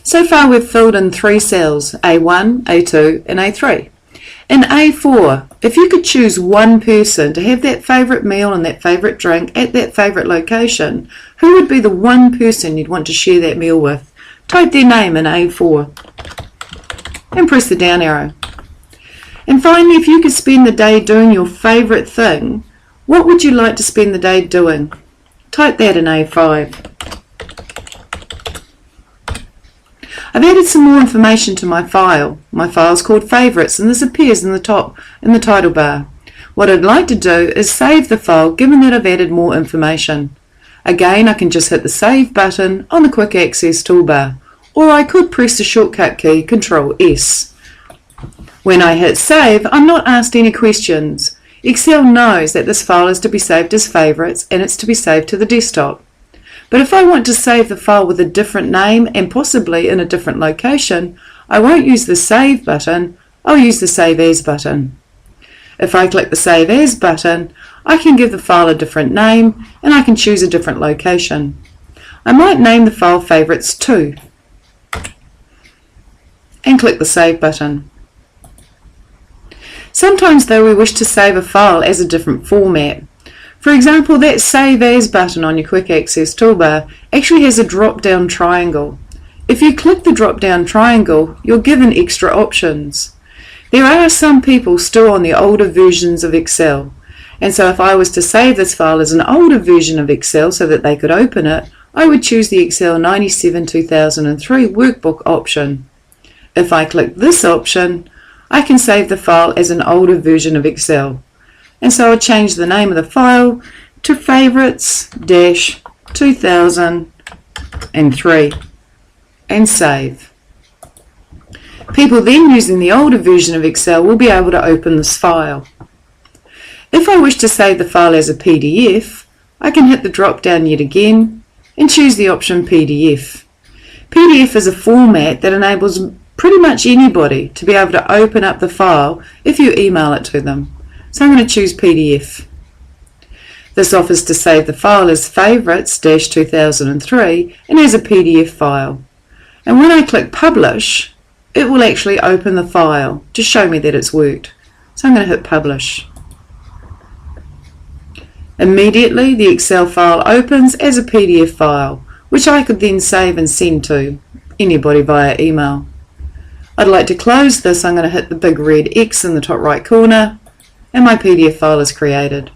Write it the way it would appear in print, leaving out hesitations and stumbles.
So far we've filled in 3 cells, A1, A2 and A3. In A4, if you could choose one person to have that favourite meal and that favourite drink at that favourite location, who would be the one person you'd want to share that meal with? Type their name in A4 and press the down arrow. And finally, if you could spend the day doing your favourite thing, what would you like to spend the day doing? Type that in A5. I've added some more information to my file. My file is called Favourites and this appears in the top in the title bar. What I'd like to do is save the file given that I've added more information. Again, I can just hit the Save button on the Quick Access toolbar, or I could press the shortcut key Ctrl S. When I hit Save, I'm not asked any questions. Excel knows that this file is to be saved as Favourites and it's to be saved to the desktop. But if I want to save the file with a different name and possibly in a different location, I won't use the Save button, I'll use the Save As button. If I click the Save As button, I can give the file a different name and I can choose a different location. I might name the file Favourites 2 and click the Save button. Sometimes though we wish to save a file as a different format. For example, that Save As button on your Quick Access toolbar actually has a drop-down triangle. If you click the drop-down triangle, you're given extra options. There are some people still on the older versions of Excel, and so if I was to save this file as an older version of Excel so that they could open it, I would choose the Excel 97-2003 workbook option. If I click this option, I can save the file as an older version of Excel. And so I'll change the name of the file to Favourites-2003 and save. People then using the older version of Excel will be able to open this file. If I wish to save the file as a PDF, I can hit the drop down yet again and choose the option PDF. PDF is a format that enables pretty much anybody to be able to open up the file if you email it to them. So I'm going to choose PDF. This offers to save the file as Favourites-2003 and as a PDF file. And when I click Publish, it will actually open the file to show me that it's worked. So I'm going to hit Publish. Immediately the Excel file opens as a PDF file, which I could then save and send to anybody via email. I'd like to close this. I'm going to hit the big red X in the top right corner and my PDF file is created.